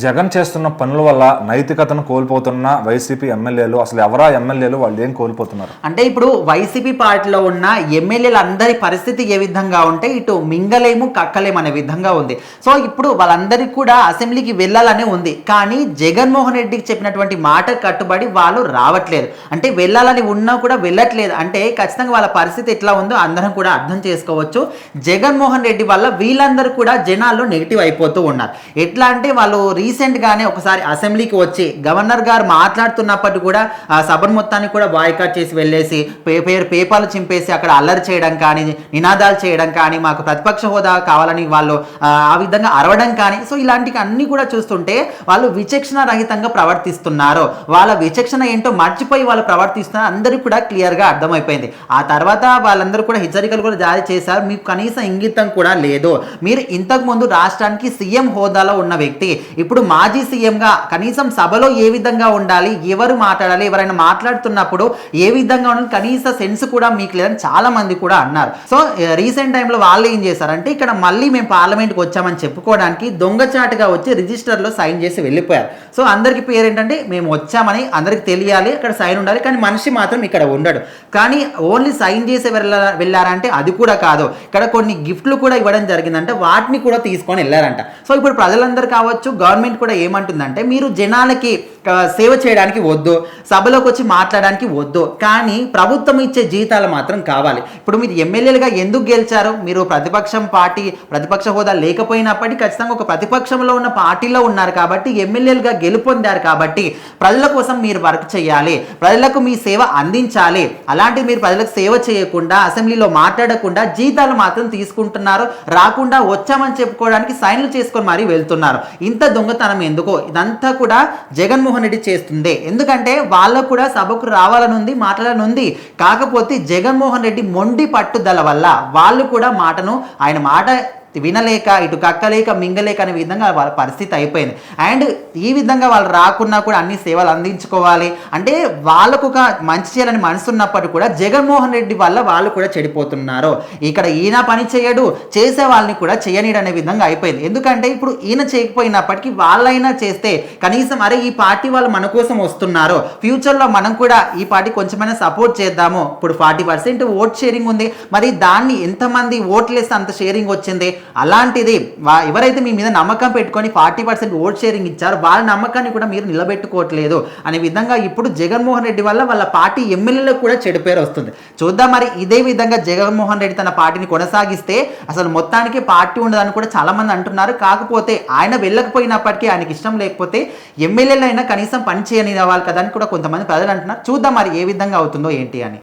జగన్ చేస్తున్న పనుల వల్ల నైతికతను కోల్పోతున్న వైసీపీ ఎమ్మెల్యేలు అసలు ఎవరా ఎమ్మెల్యేలు వాళ్ళు ఏం కోల్పోతున్నారు అంటే ఇప్పుడు వైసీపీ పార్టీలో ఉన్న ఎమ్మెల్యేలు అందరి పరిస్థితి ఏ విధంగా ఉంటే ఇటు మింగలేము కక్కలేము అనే విధంగా ఉంది. సో ఇప్పుడు వాళ్ళందరికీ కూడా అసెంబ్లీకి వెళ్ళాలనే ఉంది, కానీ జగన్మోహన్ రెడ్డికి చెప్పినటువంటి మాట కట్టుబడి వాళ్ళు రావట్లేదు. అంటే వెళ్ళాలని ఉన్నా కూడా వెళ్ళట్లేదు. అంటే ఖచ్చితంగా వాళ్ళ పరిస్థితి ఎట్లా ఉందో అందరం కూడా అర్థం చేసుకోవచ్చు. జగన్మోహన్ రెడ్డి వల్ల వీళ్ళందరూ కూడా జనాల్లో నెగిటివ్ అయిపోతూ ఉన్నారు. ఎట్లా అంటే వాళ్ళు రీసెంట్గానే ఒకసారి అసెంబ్లీకి వచ్చి గవర్నర్ గారు మాట్లాడుతున్నప్పటికీ కూడా ఆ సభను మొత్తాన్ని కూడా బాయ్కాట్ చేసి వెళ్ళేసి పేపర్లు చింపేసి అక్కడ అల్లరి చేయడం కానీ, నినాదాలు చేయడం కానీ, మాకు ప్రతిపక్ష హోదా కావాలని వాళ్ళు ఆ విధంగా అరవడం కానీ, సో ఇలాంటివి అన్ని కూడా చూస్తుంటే వాళ్ళు విచక్షణ రహితంగా ప్రవర్తిస్తున్నారు. వాళ్ళ విచక్షణ ఏంటో మర్చిపోయి వాళ్ళు ప్రవర్తిస్తున్నారు అందరికీ కూడా క్లియర్గా అర్థమైపోయింది. ఆ తర్వాత వాళ్ళందరూ కూడా హెచ్చరికలు కూడా జారీ చేశారు. మీకు కనీసం ఇంగితం కూడా లేదు. మీరు ఇంతకుముందు రాష్ట్రానికి సీఎం హోదాలో ఉన్న వ్యక్తి, ఇప్పుడు మాజీ సీఎంగా కనీసం సభలో ఏ విధంగా ఉండాలి, ఎవరు మాట్లాడాలి, ఎవరైనా మాట్లాడుతున్నప్పుడు ఏ విధంగా ఉండాలి కనీస సెన్స్ కూడా మీకు లేదని చాలా మంది కూడా అన్నారు. సో రీసెంట్ టైంలో వాళ్ళు ఏం చేశారంటే ఇక్కడ మళ్ళీ మేము పార్లమెంట్కి వచ్చామని చెప్పుకోవడానికి దొంగచాటుగా వచ్చి రిజిస్టర్లో సైన్ చేసి వెళ్ళిపోయారు. సో అందరికి పేరు ఏంటంటే మేము వచ్చామని అందరికి తెలియాలి, అక్కడ సైన్ ఉండాలి, కానీ మనిషి మాత్రం ఇక్కడ ఉండడు. కానీ ఓన్లీ సైన్ చేసి వెళ్ళారంటే అది కూడా కాదు, ఇక్కడ కొన్ని గిఫ్ట్లు కూడా ఇవ్వడం జరిగిందంటే వాటిని కూడా తీసుకొని వెళ్ళారంట. సో ఇప్పుడు ప్రజలందరూ కావచ్చు, గవర్నమెంట్ కూడా ఏమంటుందంటే మీరు జనాలకి సేవ చేయడానికి వద్దు, సభలోకి వచ్చి మాట్లాడడానికి వద్దు, కానీ ప్రభుత్వం ఇచ్చే జీతాలు మాత్రం కావాలి. ఇప్పుడు మీరు ఎమ్మెల్యేలుగా ఎందుకు గెలిచారు? మీరు ప్రతిపక్ష హోదా లేకపోయినప్పటికీ ఖచ్చితంగా ఒక ప్రతిపక్షంలో ఉన్న పార్టీలో ఉన్నారు కాబట్టి ఎమ్మెల్యేలుగా గెలుపొందారు కాబట్టి ప్రజల కోసం మీరు వర్క్ చేయాలి, ప్రజలకు మీ సేవ అందించాలి. అలాంటి మీరు ప్రజలకు సేవ చేయకుండా అసెంబ్లీలో మాట్లాడకుండా జీతాలు మాత్రం తీసుకుంటున్నారు. రాకుండా వచ్చామని చెప్పుకోవడానికి సైన్లు చేసుకొని మరీ వెళ్తున్నారు. ఇంత దొంగతనం ఎందుకో? ఇదంతా కూడా జగన్మోహన్ రెడ్డి చేస్తుంది. ఎందుకంటే వాళ్ళకు కూడా సభకు రావాలని ఉంది, మాట్లాడాలని ఉంది. కాకపోతే జగన్మోహన్ రెడ్డి మొండి పట్టుదల వల్ల వాళ్ళు కూడా ఆయన మాట వినలేక, ఇటు కక్కలేక మింగలేక అనే విధంగా వాళ్ళ పరిస్థితి అయిపోయింది. అండ్ ఈ విధంగా వాళ్ళు రాకున్నా కూడా అన్ని సేవలు అందించుకోవాలి అంటే వాళ్ళకు ఒక మంచి చేయాలని మనసు ఉన్నప్పటికీ కూడా జగన్మోహన్ రెడ్డి వల్ల వాళ్ళు కూడా చెడిపోతున్నారు. ఇక్కడ ఈయన పని చేయడు, చేసే వాళ్ళని కూడా చేయనీడు అనే విధంగా అయిపోయింది. ఎందుకంటే ఇప్పుడు ఈయన చేయకపోయినప్పటికీ వాళ్ళైనా చేస్తే కనీసం అరే ఈ పార్టీ వాళ్ళు మన కోసం వస్తున్నారు, ఫ్యూచర్లో మనం కూడా ఈ పార్టీ కొంచెమైనా సపోర్ట్ చేద్దాము. ఇప్పుడు 40% ఓట్ షేరింగ్ ఉంది, మరి దాన్ని ఎంతమంది ఓట్లు వేస్తే అంత షేరింగ్ వచ్చింది. అలాంటిది ఎవరైతే మీ మీద నమ్మకం పెట్టుకొని 40% ఓట్ షేరింగ్ ఇచ్చారో వాళ్ళ నమ్మకాన్ని కూడా మీరు నిలబెట్టుకోవట్లేదు అనే విధంగా ఇప్పుడు జగన్మోహన్ రెడ్డి వల్ల వాళ్ళ పార్టీ ఎమ్మెల్యేలకు కూడా చెడు పేరు వస్తుంది. చూద్దాం మరి ఇదే విధంగా జగన్మోహన్ రెడ్డి తన పార్టీని కొనసాగిస్తే అసలు మొత్తానికి పార్టీ ఉండదని కూడా చాలా మంది అంటున్నారు. కాకపోతే ఆయన వెళ్ళకపోయినప్పటికీ ఆయనకి ఇష్టం లేకపోతే ఎమ్మెల్యేలైనా కనీసం పని చేయని రావాలి కదా అని కూడా కొంతమంది ప్రజలు అంటున్నారు. చూద్దాం మరి ఏ విధంగా అవుతుందో ఏంటి అని.